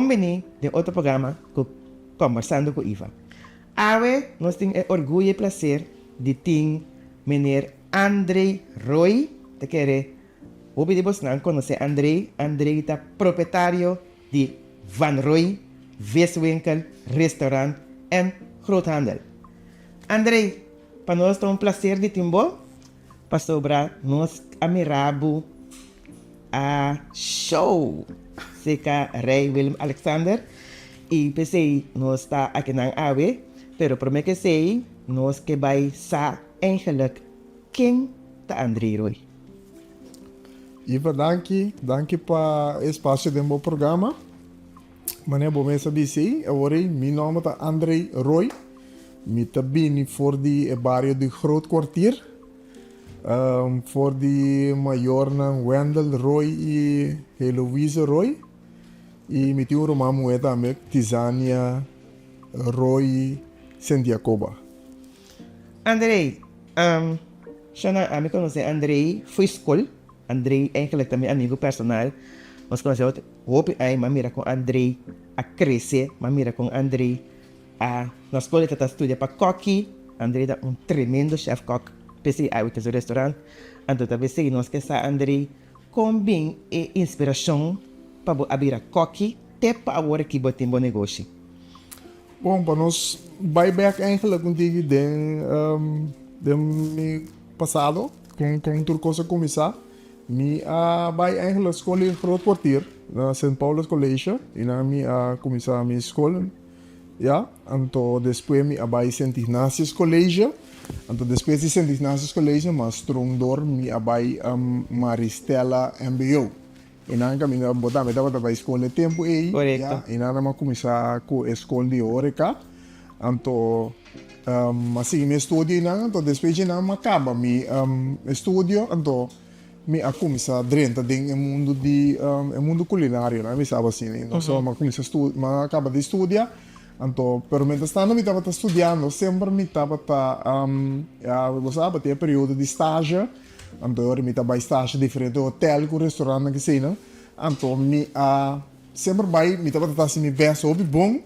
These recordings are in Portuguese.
combini de outro programa conversando com Iva. Awe, nós temos orgulho e prazer de ter meneer Andrei Rooi, te querer. Hoe de Bosnan conhece Andrei? Andrei é proprietário de Van Rooi, viswinkel, restaurant en groothandel. Andrei, para nós é prazer de timbo, para sobrar nós amirabo a show. Seca Rei Willem Alexander e pensei nós está aqui na AWE, pero prometo que sei nós que vai sa eigenlijk quem tá Andrei Rooi. Iva, danke para espaço do meu programa. Meneer Bomesa BC, mijn naam is Andrei Rooi. Ik ben voor die barrio de Groot Kwartier. Voor die major Wendel Rooi en Louise Rooi. En met die romam we met Tizania Rooi Santiago. Andrei, ik conhece Andrei foi school. Andrei eigenlijk também amigo personal. Nós conhecemos hope aí, mas mira com Andrei a crescer, mas mira com Andrei a na escola que está estudando para coque. Andrei é tremendo chef coque. Pensei aí o restaurante. Então talvez sei nós que essa Andrei com bem e inspiração para abrir a coque, até para agora que botem bom negócio. Bom, para nós vai back eigenlijk contigo de mi passado com tudo coisa começar. Mi bij eigenlijk school in Groot Kwartier, na St. Paulus College, en dan mi começar mi school, ja, en toen después mi bij St. Ignatius College, en toen después de St. Ignatius College, maar strong door mi bij Maristella MBO. En dan kami na botar met dat bij school de tempo ja, en dan ma começar com school de horeca, en toen mas sim mi studio na, en toen después de na ma acaba mi studio, en toen mi a começar dentro do mundo de mundo culinário, né? Me sabe assim, né? Então, só ma começa ma acaba de estudar, então, pero mentre stando mi estava estudando, sempre mi estava você sabe, tem período de estágio, então eu mi estava estágio diferente hotel com restaurante que sei, né? Então mi sempre vai mi estava assim mi best hobby bom,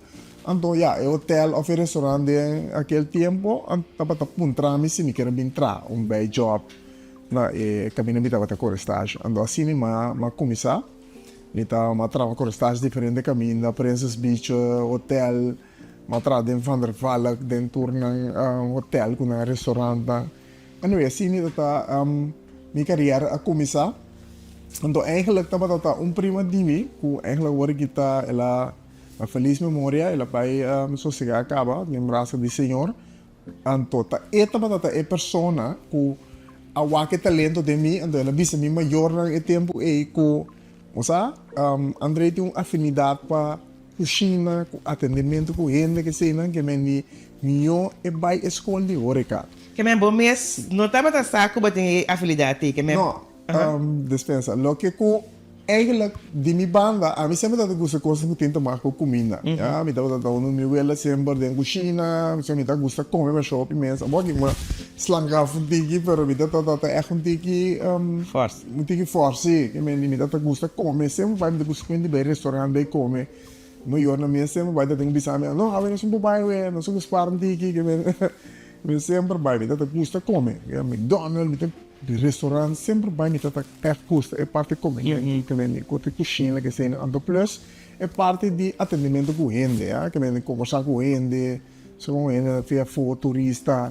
então ja, hotel of restaurante aquele tempo, estava apuntando mi se mi queria entrar bem job. Na caminho me estava com estágio, ando assim ma começar, ma trava com estágio diferente caminho da Princess Beach hotel, ma trava den Van der Valk den turna hotel com um restaurante, anyway assim minha carreira a começar, então eigenlijk estava prima de mim, que eigenlijk hoor ik ela uma feliz memória, ela vai sossegar acaba, lembrança de senhor, então estava persona que awake talento de mim, então ela visa mim maior no tempo e com, Andrei tem uma afinidade para cozinha, com atendimento com gente que sei não que me eu é vai escola de horeca. Que me bom mês, não estava da saco, mas tem afinidade que me. Não, dispensa, lo que com eigenlijk de minha banda, a mim sempre dá gosto coisas que tento mais com comida. Ja, me dá no meu ela sempre de cozinha, me dá gosto comer mas shopping mesmo. Bom que uma slanka fundigi, pero me dá echt um tiki force. Um tiki force, que me dá gosto comer, sempre vai me gosto comer de restaurante bem comer. No eu na minha sempre vai dar tem bisa me, não, a gente não vai ver, não somos para tiki que me sempre vai me dá gosto comer. McDonald's, de restaurante sempre vai me tratar custa é parte comer que vem com cozinha que sei não plus é parte de atendimento com gente que vem conversar com gente são gente via foto turista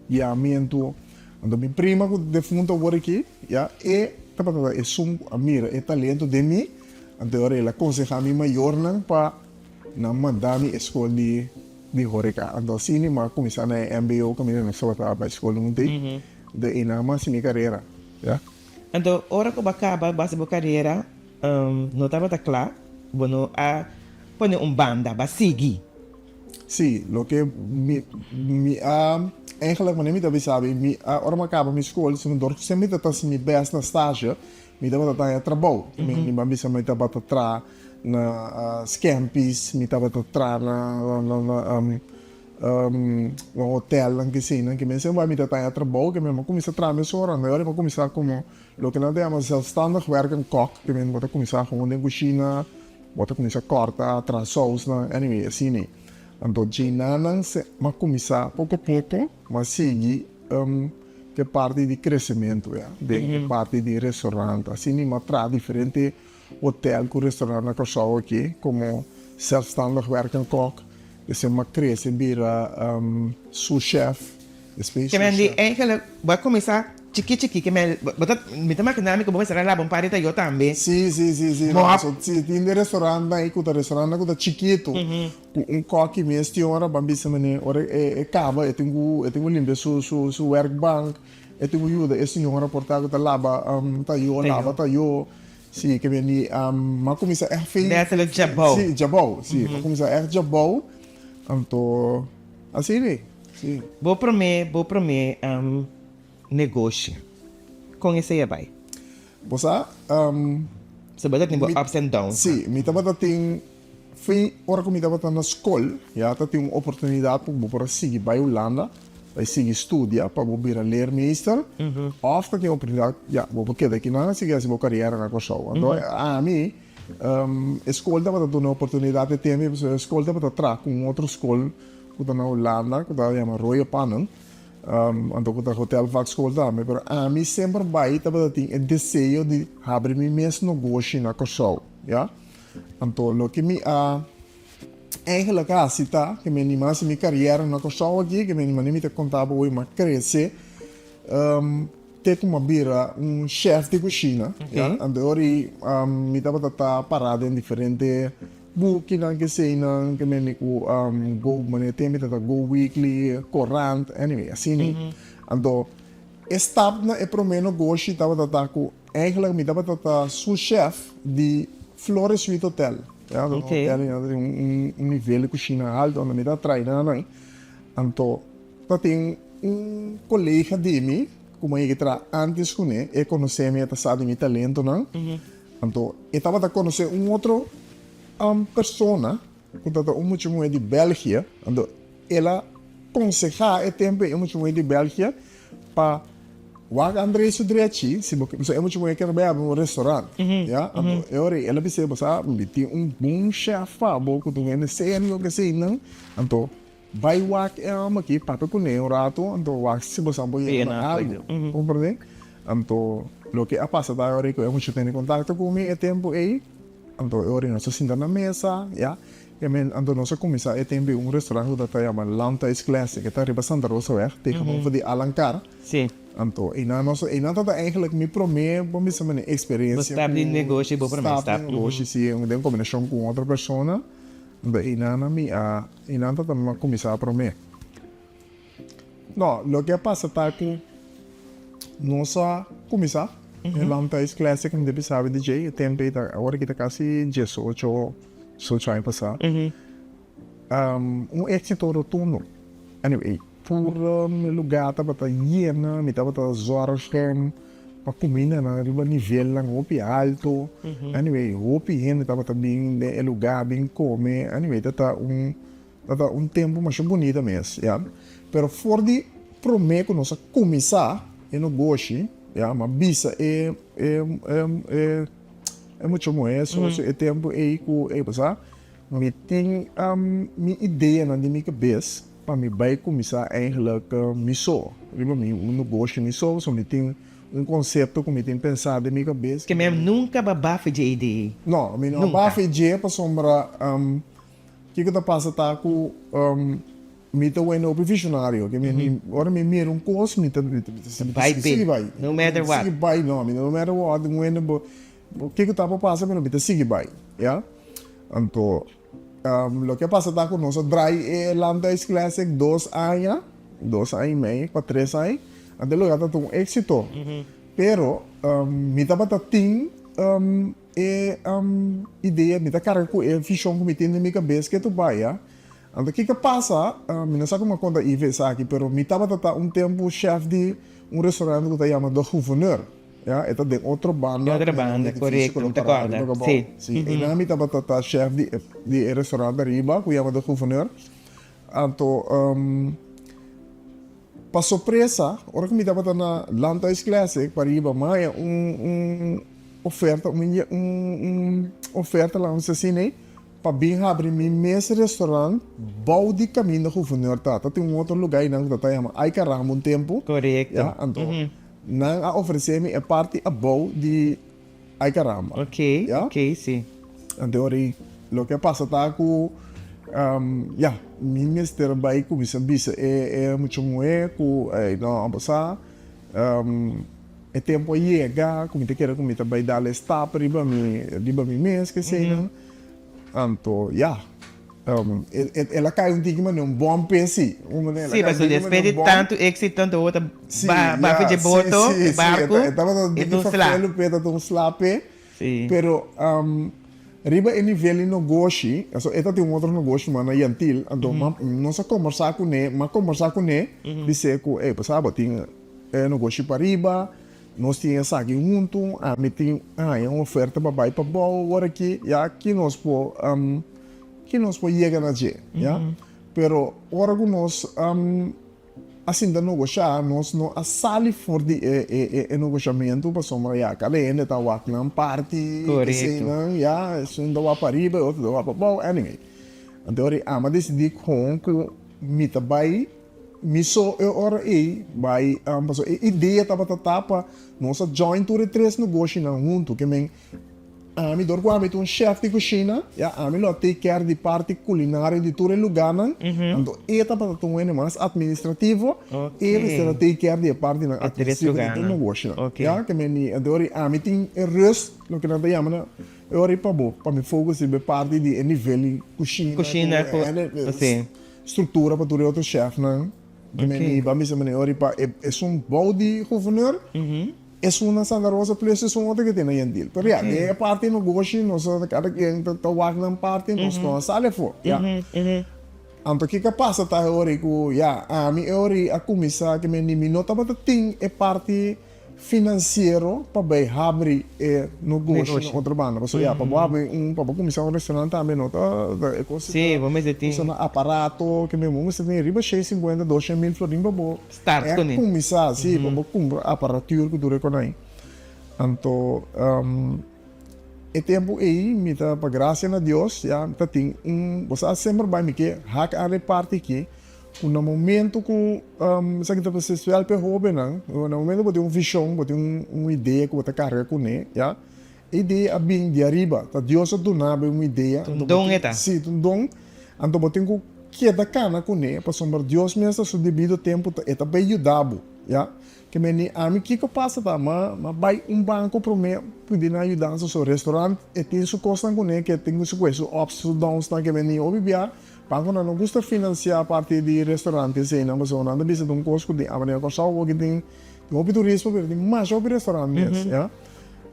guiamento então minha prima de fundo agora aqui já é é mira é talento de mim então ela aconselha mim maior não para não mandar me escola de horeca então assim mas começar na MBO que me não só para escola não tem de inama minha carreira, já? Então, hora que eu acaba base minha carreira, não estava claro, bueno, a põe banda, para seguir. Sim, lo que eigenlijk wanneer ik dat sabe, hora que acaba minha escola, se não dor, sempre está assim minha best na estágio, me dava tá trabalho, me babisa me tava tra na campus, me tava tra na hotel lang kasi nang que mesmo vai me dar trabalho que mesmo começar a trabalhar só agora eu vou começar como lo que nós chamamos zelfstandig werken kok que mesmo vou começar gewoon de cozinha bota começa corta atrás saus na anyway assim né então China não se mas começar pouco a pouco mas seguir que parte de crescimento ja de parte de restaurante assim mas traz diferente hotel com restaurante na Kosovo aqui como zelfstandig werkend kok dus je mag crescer vira sous chef Que me andi, eigenlijk, vai começar chiqui, que me tá maquinando que vou começar lá, bom pareta eu também. Sim. Mo- Se tem restaurante aí, que o restaurante que chiquito, um coque mesmo, tem hora bambisa mane, ora cava, eu tenho limpo su workbank, eu tenho ajuda, esse senhora portar que lava, tá eu, sim, que vem mas começa a feio. Dessa é jabou. Sim, jabou, sim, começa a jabou, então, assim né, sim. Vou promer negócio. Com esse aí vai. Você, So, basta tem ups and downs. sim, me tava tem foi hora que me tava na escola, já tá tem uma oportunidade para seguir para Holanda, para seguir estudar para virar leermeester. After que oportunidade, ja, vou porque daqui não seguir essa carreira na Kosovo. Então, a mim escola tava dando uma oportunidade de ter, a escola tava atrás com outra escola que tá na Holanda, que tá chama Rooi pannen. Então, que hotel vaak school também, mas a mim sempre vai tava tem o desejo de abrir meu mesmo negócio na Kosovo, ja? Então, lo que me eigenlijk assim tá, que me anima minha carreira na Kosovo aqui, que me anima me contava hoje mas crescer, ter como vira chef de cozinha, ja? Então, ori me tava parado em diferentes boeken que sei não que me nico go mane tem me go weekly corrent anyway assim então stap na pro meno goshi tava com eigenlijk me tava sous chef de Flores Suite Hotel ja do hotel nível de cozinha alto onde me tá treinando então tem colega de mim como eu tra antes com ele e conhecia minha taçada de talento não então eu tava conhecer outro persona que está muito muito de Bélgica, então ela aconselha o tempo muito muito de Bélgica para o André Sudrechi, se você é muito muito que vai abrir restaurante, já, então ela precisa passar, tem bom chef, bom que tu vende sério que sei não, então vai o aqui para com ele rato, então o se você vai algo, compreende? Então lo que passa da hora que eu muito tenho contato com ele o tempo aí então eu nós sentamos na mesa, já, e então nós começamos a ter restaurante que está chamado Lantais Classic, que está arriba Santa Rosa weg, tegenover de Alencar. Sim. Então, e nós eigenlijk me prometo, bom isso é experiência. Stap de negócio, bom prometo. Stap de negócio, sim, em combinação com outra pessoa, então e nós também começar a prometer. Não, o que passa tá que nós começar Lantais Classic, não deve saber DJ, tempo agora que está quase 18 anos passar. Éxito rotundo. Anyway, por lugar estava lleno, me estava zorros para comida na nível lá, roupa alto. Anyway, roupa ainda estava também de lugar bem comer. Anyway, estava tempo mais bonito mesmo, já. Pero for de prometo nós começar e no gosto. Ja, maar bisa é muito bom isso, é tempo aí que passar, me tem minha ideia na minha cabeça para me vai começar eigenlijk miso, lembra me negócio miso, so me tem conceito que me tem pensado na minha cabeça. Que mesmo nunca babafe de ideia. Não, me não babafe de para sombra que tá passa tá com me tá vendo o visionário que me agora me mira curso me tá vai no matter what sigue vai não no matter what vendo o que tá para passar me tá sigue vai já então lo que passa tá com nós dry Lantais Classic 2 anos e meio para 3 anos até lugar tá um éxito pero me tá para ting ideia me tá cara com vision que me tem na minha cabeça que tu vai já. Então, o que passa? Não sei como conta Ive aqui, pero me estava tempo chefe de restaurante que se chama do Gouverneur. Ja, é de outra banda. Outra banda, correto, me acorda. Sim. Sim, e na me estava chefe de restaurante arriba, que se chama do Gouverneur. Então, para surpresa, hora que me estava na Lantais Classic, para arriba, mas oferta, oferta lá, não sei se nem, para bem abrir esse restaurante, bom de caminho da gouverneur tá. Tem outro lugar aí não tá chama, aí caramba um tempo. Correto. Ja, então, não a oferecer-me é parte a bom de aí caramba. Ok, Ja? ok, sim. Então, aí, o que passa tá com ja, min mister vai com isso, é muito moe com não passar é tempo chega, como te quero como te vai dar stop riba mi mês que sei não. Então, ja, ela cai tigre mas um bom pense, Sim, mas você despede tanto êxito, tanto outra bafa de boto, barco, e tu slap. peta um slap, Sim. pero riba e nível de negócio, esta tem outro negócio, mas na Yantil, então, nós conversar com ele, mas conversar com ele, dizer que, passava, tinha negócio para riba, nós tínhamos aqui junto, tem uma oferta para baixo, para bom, agora aqui, já, que nós podemos chegar na gente, já, pero, agora que nós, assim, da negociar, nós não sali for de negociamento para somar já calenda, tá o não parte, Correto. não, já, isso não dá para riba, outro dá para bom, anyway. Então, mas decidi com que me trabalhe, me só hora aí, vai, passou, ideia tava tapa, nossa join tour três negócios não junto, que men me dor com um chefe de cozinha, já me lo take care de parte culinária de todo lugar, então eta para tu mais administrativo, e você take care de parte na administrativa do negócio, já que men adori me tem rest, lo que nós chamamos, eu para me focar sobre parte de nível cozinha, assim, estrutura para todo outro chefe, não? Que men vamos dizer, é bom de gouverneur. É uma sandarosa place, é outra que tem na Yandil. Pero é parte no negócio, nós cada quem está trabalhando parte, nós não sale fora. Então, o que passa tá agora que a mim agora a começar que me nota para tem é parte financeiro para bem abrir negócio na outra banda. Porque para abrir para começar restaurante também nota é coisa. Sim, vamos dizer tem aparato que mesmo você tem riba 650, 200 mil florim para start com ele. Começar sim, para comprar aparatura que dura com aí. Então, é tempo aí, me tá para graça a Deus, já tá tem você sempre vai me que hack a parte aqui. No momento que você está fazendo para jovem, no momento que tem visão, que tem uma ideia que você carrega com ele, já, ideia é bem de arriba, tá Deus a donar uma ideia, dom é tá, sim, dom, então você tem que dar cana com ele, para sombra Deus mesmo seu devido tempo, é tá bem ajudado, já, que me a mim que passa tá, mas vai banco para mim poder ajudar no seu restaurante, e tem sua costa com ele, que tem sua coisa, ups, downs, que me obviar. Banco não gosta de financiar a parte de restaurantes, não, mas não anda bisa de custo de a maneira que o que tem turismo, mas tem mais sobre restaurantes, já.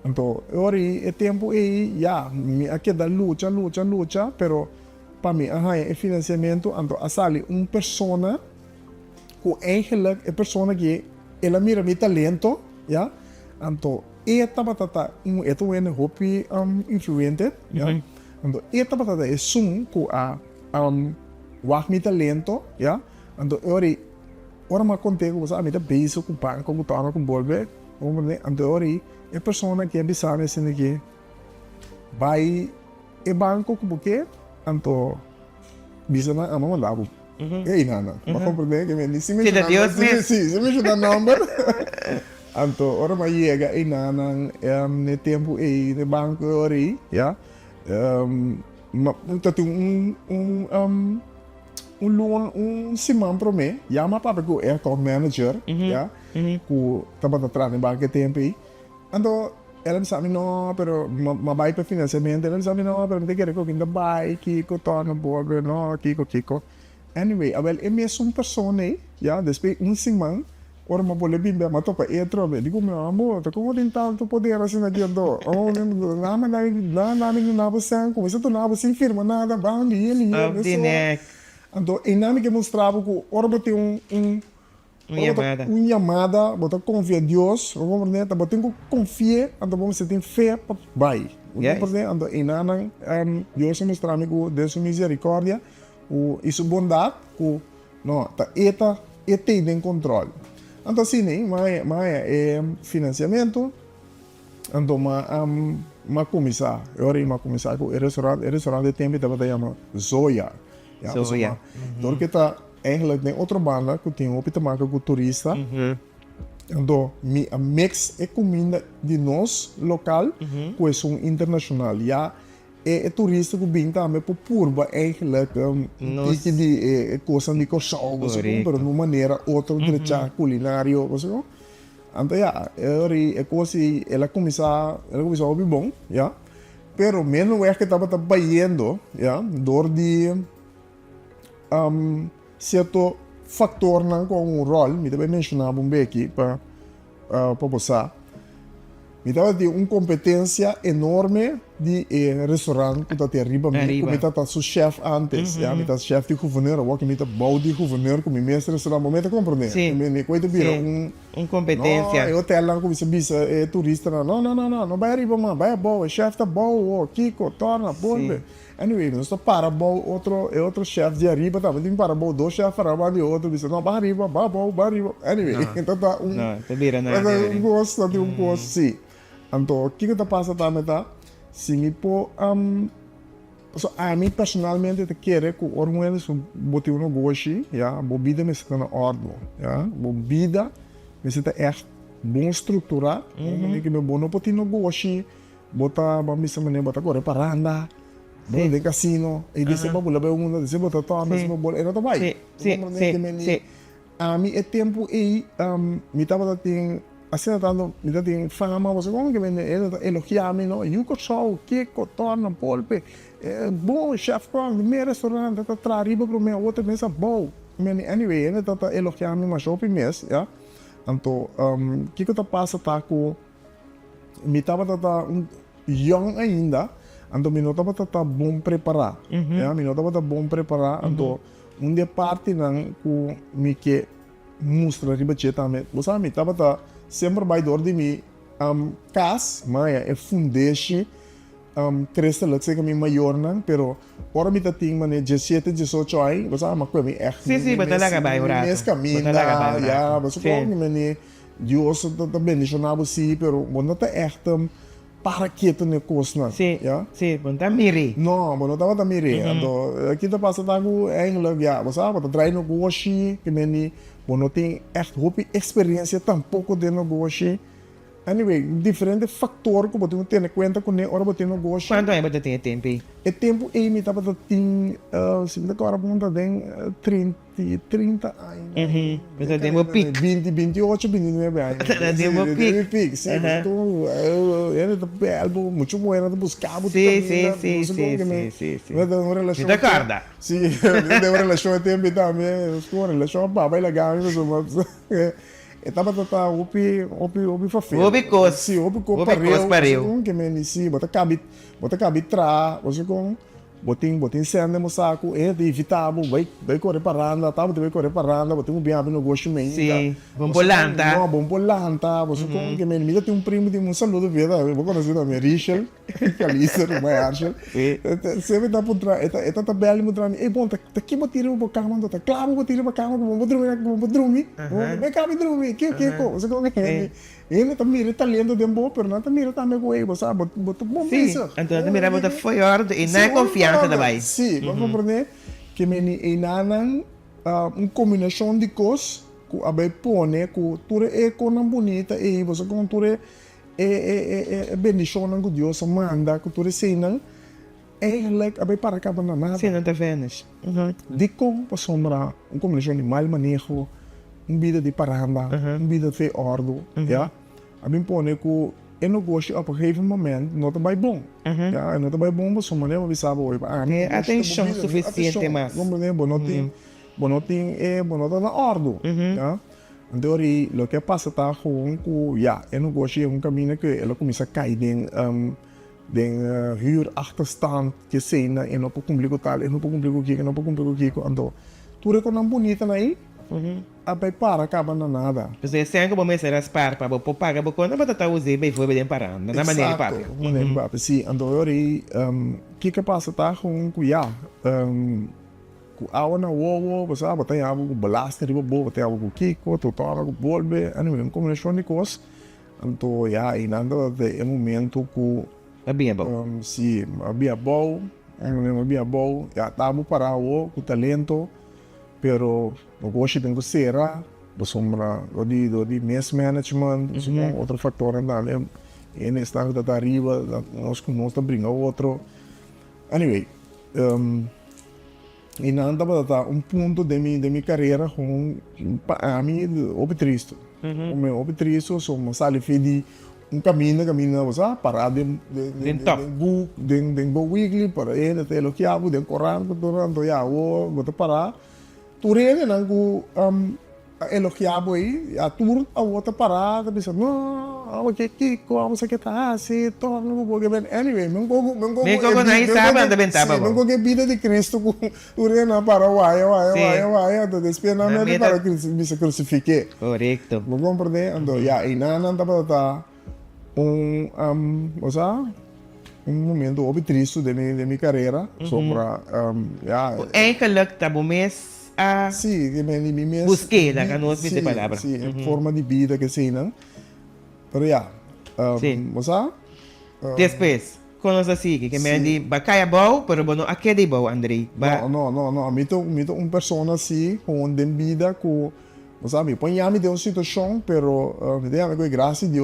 Então, agora é tempo aí, já, aqui da luta, pero para mim, é financiamento, então a sali persona que eigenlijk é persona que ela mira meu talento, já. Então, esta batata é um hobby influente, já. Então, esta batata é que wag mi talento, ja. Ando ora ma contego você a mim tá beijo com pan com tona com bolbe, ando ori é pessoa que é bisane assim que vai e banco com porque ando bisana a mama lavo. E nada, mas compreende que me disse me se me ajuda number. Ando ora ma chega e nada ne tempo e de banco ori, ja. Tem simão para mim, já uma papai que é account manager, já, que estava atrás em banco tempo aí, então ela me sabe não, pero mas vai para financiamento, ela me sabe não, pero tem que recolher ainda vai, que torna boa, não, Kiko. Anyway, abel é mesmo pessoa aí, já, depois simão. Ora ma boleh bimbe ma to pa etro be digo meu amor tá como tentar tu poder assim na dia do lá mas lá na você como você tu na você firma nada bang ele então e nada que mostrava que ora botar chamada botar confia em Deus vamos ver tá botar confia então vamos ter fé para vai vamos ver então e nada Deus mostrar me com de sua misericórdia o isso bondade o não tá tem controle. Então, assim, mas financiamento, Então, ma começar, eu ori ma começar com o restaurante tem que te chama Zoya. Ja, Zoya. Door que tá eigenlijk tem outra banda que tem op te maken com turista. Então, a mix é comida de nós local com é internacional. Ja, é turista que vem também por purba eigenlijk tipo de coisa de coxão, você compra de uma maneira outra de culinário, você não? Então, é coisa ela começar a ouvir bom, ja. Pero menos é que estava trabalhando, ja, door de certo fator não com um rol, me também mencionava um bem aqui para passar. Me dava de uma competência enorme de restaurante que está arriba me, como está seu chefe antes, ja, me está chefe de gouverneur, ou que me está bom de gouverneur, como mestre restaurante, momento compreender. Sim. Me coisa vira competência. Não, hotel lá como se bisa turista, não vai arriba mano, vai bom, o chefe tá bom, Kiko, torna, bolbe. Anyway, nós está para bom outro chefe de arriba, tá, tem para bom dois chefes para bom de outro, bisa não vai arriba, vai bom, vai arriba. Anyway, então tá não, tá vira nada. Gosto de gosto, sim. Então, o que está passando também, tá? Se me pôr, a mim personalmente, eu quero que o orgulho bote um gosto, ja, bebida me está na ordem, ja, bebida me está echt bom estruturado, que me bom não pode no gosto, bota, vamos dizer, bota agora paranda, bota de casino, e disse para bolar bem um, disse bota torna, disse bolar, e não tá vai. Sim. A mim é tempo e me estava tendo assim tanto me dá tem fama você como que me elogiar-me não e o que só que torna polpe bom chefe com meu restaurante tá trariba para minha outra mesa bom anyway ele tá elogiar-me mas shopping mês já então que tá passa tá com me tava tá young ainda então me não tava tá bom preparar já me não tava tá bom preparar então dia parte não com me que mostra riba também você me tava tá sempre vai dor de mim cas mas é fundeixe cresce lá que me maior não pero ora me tá tem mané 17 18 aí você ama com me é sim botar lá vai orar nesse caminho já você como me Deus tá bendicionado sim pero não tá echt para que tu negócio não sim botar miri não tava miri então aqui tá passando algo eigenlijk já você sabe tá trazendo negócio que me não tem experiência tampouco de negócio. Anyway, diferentes fatores que você tem em conta com ele, ora você negócio. Quanto é que você tem tempo? O tempo aí me estava tendo, se me agora vamos tem 30 anos. Você tem um pico. 28, 29 anos. Tem um pico. Sim, então, ele tá belo, muito bom, ele tá buscando. Sim. Uma relação. Me acorda. Sim, tem uma relação tempo também, uma relação bem legal, mas estava tentando ouvir fazer. Ouvir coisa. Sim, ouvir coisa para eu. Que me disse, bota cabe trás, você com botin sendo no saco, é evitável, vai correr parando, tá, vai correr parando, botin bem abrindo o gosto mesmo. Sim, bombolanta. Não, bombolanta, você com que me tem um primo de um saludo vida, eu vou conhecer também, Richel, que ali se não vai Archel. Sempre tá por trás, tá belo por trás. Bom, tá aqui vou tirar o cama, tá claro, vou tirar o cama, vou dormir, vai cá me dormir, que você com que ele também tá lendo de bom, pero não também tá meio coelho, sabe? Botou bom isso. Então também botar foi ordem e não é confiança também. Sim, vamos compreender que me nanan uma combinação de coisas que a põe que tudo é coisa bonita e você com tudo é bendição que Deus manda que tudo cena é like a para cá na nada. Sim, não tá vendo. De como para sombra uma combinação de mal manejo, vida de paranda, vida de ordem, já. A mim põe que eu não gosto a partir de momento não tá bem bom, já não tá bem bom mas só maneira me sabe hoje atenção suficiente mas não tá na ordem, já. Então aí o que passa tá com que já eu não gosto um caminho que ela começa a cair den huurachterstand que cena e não pode cumprir tal e não pode cumprir aqui então tudo é coisa bonita aí a pai para acaba na nada. Você sempre como ser as par para você pagar por conta para tá usar bem foi bem parando na maneira papo. Maneira papo sim então aí que passa tá com já ku awa na wowo você sabe tem algo com balaster riba boa tem algo com kiko tu torna com bolbe anyway uma combinação de coisas Então, já, e nada de momento que Abia bom. se havia bom, havia bom, já estava para o com talento, pero no gosto de que será, do sombra, do mess management, outro fator ainda, e nesse estado da arriba, nós que nós brinca outro. Anyway, e nada para ponto de minha carreira com a mim obtristo. O meu obtristo, somos sali de caminho, você parado de weekly para ele até o que há, de correr, durante já vou parar. Turene nangu elogiabo aí, a tour a outra parada, pensa, não, o que como você que tá assim, todo mundo pode ver. Anyway, não na estava da bentaba. Não que vida de Cristo com turene para vai, do despenamento para que se crucifique. Correto. Não compreende? Ando, já, e nada para momento obtriste de minha carreira, sobre, já. Eigenlijk tabo mes a Sim, busqueda, que não se palavra. Sim, em forma de vida que sim, não? Pero já, você? Depois, quando você sigue, que me di bacaya bom, pero bueno, aquele bom, Andrei. Não, mito uma pessoa assim, com vida, com, sabe, põe me de uma situação, pero me deu uma graça de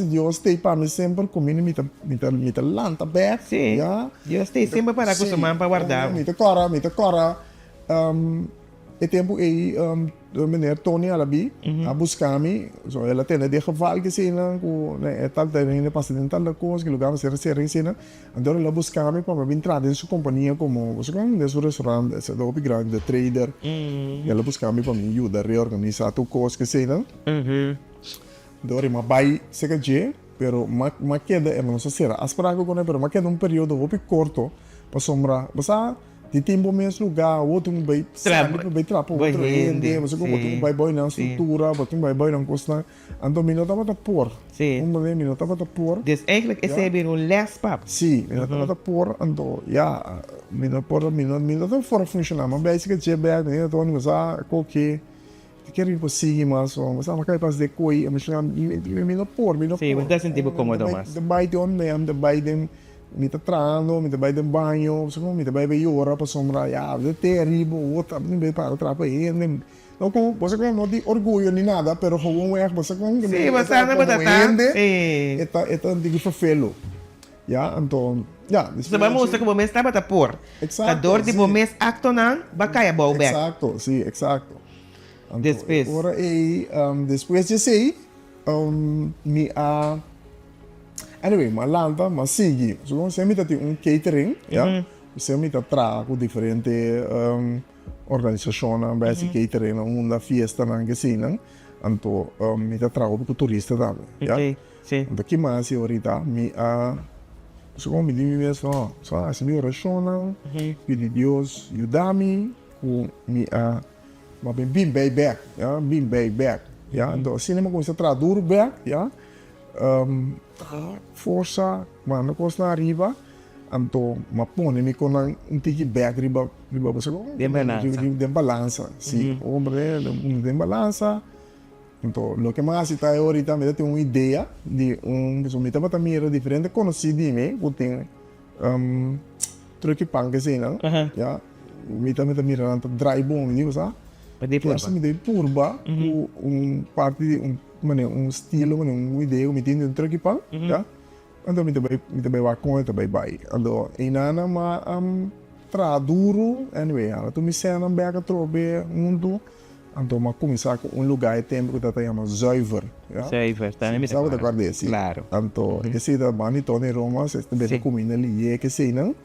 Deus tem para mim sempre comigo, me lanta bem, Sim, Deus tem sempre para acostumar para guardar. Me cora, e tempo aí, a menina Tony Alabi, a buscar-me, ela tem de geval que se não, é tal terreno passa dentro da coisa, que lugar você recebe assim, então ela buscar-me para me entrar dentro da sua companhia como, você como dentro do restaurante, esse da grande trader, ela buscar-me para me ajudar a reorganizar a tua coisa que se não, então eu vai se que pero ma queda é não sei as para que pero ma queda período muito curto para sombra, você de tempo mesmo lugar, outro vai trapo, outro rende, você como outro vai boi na estrutura, outro vai boi na costa, então minuto para por, minuto para por. Dus eigenlijk is hij weer een lespap. Sim, minuto para por, então já minuto para funcionar, mas basicamente é bem, né, então não usa qualquer querer conseguir mas você não quer fazer coi, mas minuto por. Sim, mas dá sentido cômodo mas. De baile onde de baile me tá trando, me tá vai de banho, so me tá vai ver hora para sombra, já, de terrível, outra, me vai para atrapalhar aí, não com, você não tem orgulho nem nada, pero como é, você com que sim, você não pode estar, é digo fefelo, já, então, já, você vai mostrar como mês estava a por, a dor de mês actonan, bacaya bom back. Exato, sim, exato. Depois, ora aí, depois de sei, me a anyway, mas lanta, mas sigue. So, você me tem catering, já? Você me trago diferentes organizações, base catering, uma festa, não que sim, não? Então, me trago para turista também, já? Sim. Então, que mais ahorita, me so, me diz mesmo, só assim, me oraciona, pedi Deus, ajuda-me, com me mas bem back, já? Bem back, já? Então, assim, não começa a traduzir back, já? Força, mano, costa arriba, então, ma pone-me com um tique back riba você de balança, sim, homem de balança, então, o que mais está ahorita me tem uma ideia de que me estava também diferente, conhecido de mim, que tem truque punk assim, não? Já, me também mirando drive bom, me sabe? Me dei purba, parte de estilo, uma ideia, me tem truque punk, já? Então, me também vai com ele, vai. Então, inana ma traduro, anyway, tu me sendo bem a trobe mundo, então ma começar com lugar e tempo que tá chama zuiver, ja? Zuiver, tá nem sabe da guarda assim. Claro. Então, esse da banito ne Roma, se também comida ali que sei não,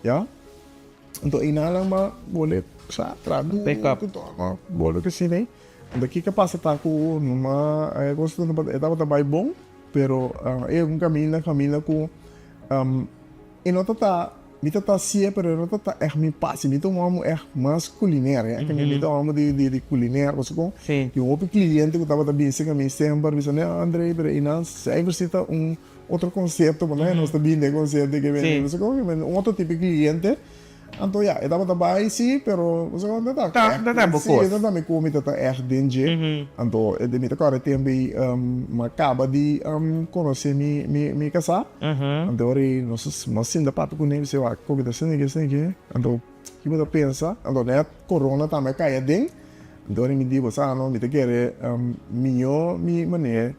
já? Então, inana ma boleh sa traduro, boleh que sim, né? Então, que passa tá com numa gosto de estava bom. Pero é caminho com e não tá me tá sim, pero não tá me passa, me tomamos mais culinária, que me tomamos de culinária, você com e outro cliente que tava também se caminho sempre, disse né, André, pero e não sempre cita outro conceito, mas não está bem de conceito que vem, você com outro tipo de cliente, Então, ja, eu tava trabalhando sim, pero você não tá. Tá bocos. Sim, eu também comi tá erg dinge. Então, eu demito agora também uma acaba de conhecer me casar. Então, aí nós sim da papo com ele, sei lá, comida assim que. Então, que você pensa? Então, né, corona também cai dentro. Então, ele me diz, não, me te quer melhor me maneira.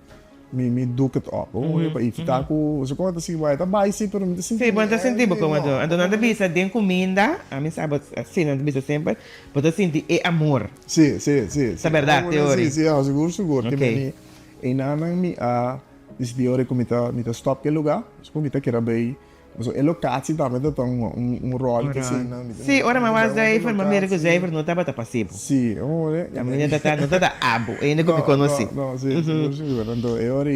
Me doek het op. Para evitar que você conta assim, vai tá bem sim, pero me sinto. Sim, mas eu senti como então não devia ter comida, a mim sabe assim, não devia sempre, mas eu senti é amor. Sim. É verdade, teoria. Sim, seguro. Ok. E na me a decidi ora como tá stop que lugar, como tá que era bem. Mas a locatie também tá rol que sim, não. Sim, ora mas daí foi uma maneira que já não estava passivo. Sim, olha. A menina não tá abo, ainda que me conheci. Não, sim, seguro. Então, eu ora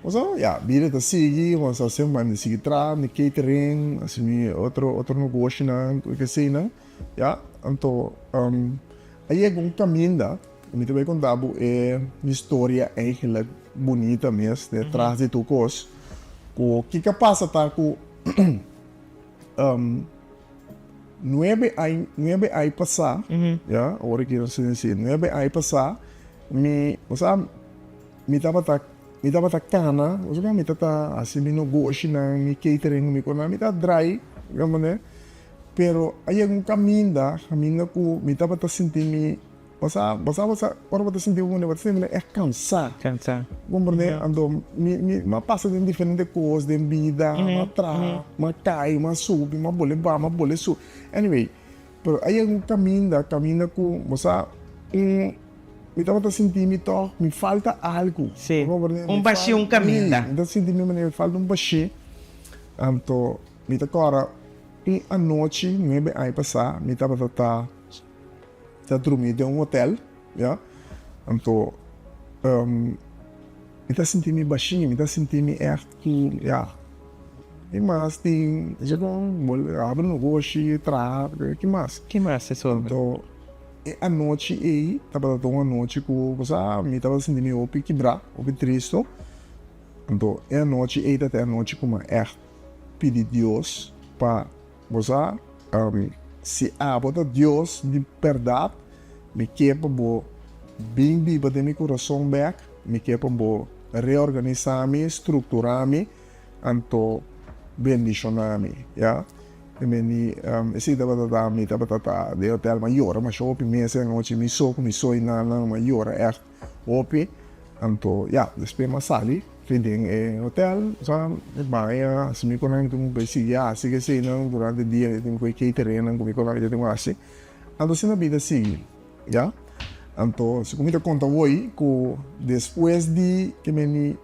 mas ja, bieden te zeggen, want als ze maar de trap, de catering, als je outro negócio na casino, ja, então, aí é um caminho da, me também contava é uma história eigenlijk bonita mesmo, né, traz de tu coisa, o que passa tá com 9 anos passar, ja, agora que eu sei dizer, 9 anos passar, me tava tá cana, os caras me tá assim me negócio na me catering me quando me tá dry, como né? Pero aí é um caminho que me tava tá sentindo me, você ora você sentir você é cansar, como né? Ando me passa de diferentes coisas, de vida, ma tra, ma cai, ma sube, ma bole su. Anyway, pero aí é um caminho que você me estava sentindo me falta algo. Sim. Baixinho, caminho. Me estava sentindo me falta baixinho. Então, me agora a noite, não é bem aí passar, me estava dormindo em hotel, já. Então, me estava sentindo baixinho, me estava sentindo já. E mais tem, já abre um negócio, trava, que mais? Que mais é sobre? Então, a noite aí, estava uma noite que você me estava sentindo opi quebrar, opi triste. Então, é a noite aí até a noite como é pedir Deus para você se abra Deus de verdade, me quepa bo bem viva de meu coração back, me quepa bo reorganizar-me, estruturar-me, então bendicionar-me, já. Meni esse tava de hotel maior, mas shopping mês é onde me sou na maior é opi, então ja, depois mais ali, feeding hotel, só vai assim me conecto com bem já, assim que sei não durante o dia tem que catering, não comigo lá tem que assim, então se na vida assim, já, então se comigo conta hoje que depois de que meni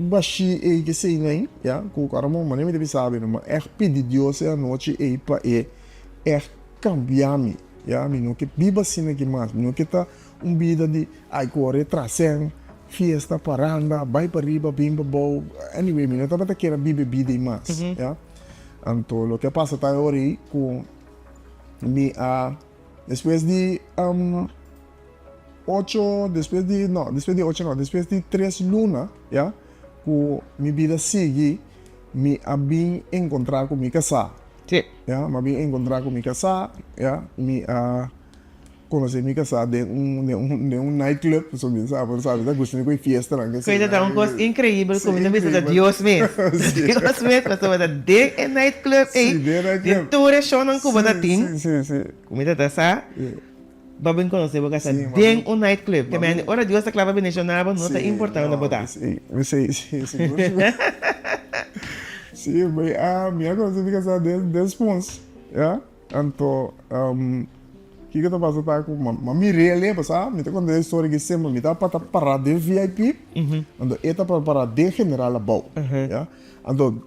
baixi e que sei nem, já, com o cara não me deve saber, mas pedir Deus a noite e para cambiar-me, já, me não que viva assim que mais, não que tá vida de agora trazendo festa paranda, vai para riba, bimba bom, anyway, me não tá para querer vida mais, já, então o que passa tá agora com me depois de 3 lunas, já, que minha vida segue, me abri encontrar com minha casa. Sim. Já, me abri encontrar com minha casa, já, me conheci minha casa de nightclub, sabe, tá gostando de festa, né? Coisa da uma coisa incrível, como também da Deus mesmo. Deus mesmo, mas também da de nightclub, de tour show não como da team. Sim. Comida da sa. Babin conhecer porque essa tem nightclub, que men, ora Deus está clava bendicionava, não está importante na botar. Sim. Sim, mas minha coisa fica só de spons, já. Então, que eu tô passando tá com uma mirele, sabe? Me tá contando a história que sempre me tá para parar de VIP, então eta para parar de general abau, já. Então,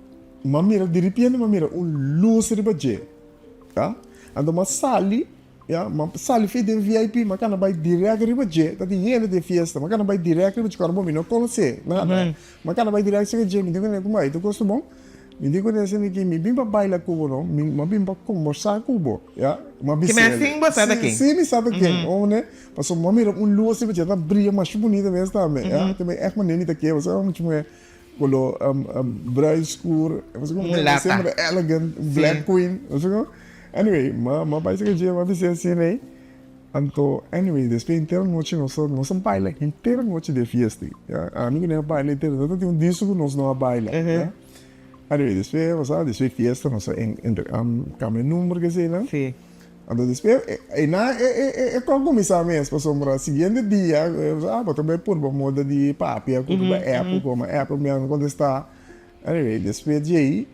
uma mira de repente uma mira luz de budget, já. Então uma sali ya sali fe de VIP makana bay direct riba je tadi yene de fiesta makana bay direct riba chikar bom no conhece nada makana bay direct se je me digo ne como aí tu gosto bom me digo ne se que me bimba baila cubo no me bimba conversar cubo ya uma que me assim você daqui sim me sabe quem ou né passou uma mira luz se já tá brilha mais bonita mesmo também ya também é uma nenita que você é muito color bruin escuro, você como Mulata. sempre elegant, black queen, você como. Anyway, mas basicamente eu pensei assim, né? Então, anyway, depois inteira noite nós baila, inteira noite de festa. A mim não é baila inteira, então tem disco que nós não baila, né? Anyway, depois fiesta, nós câmera número que sei, né? Sim. Então, depois, quando começar mesmo, para sombra, seguinte dia, eu também por uma moda de papi, eu como Apple mesmo, quando está. Anyway, depois de aí,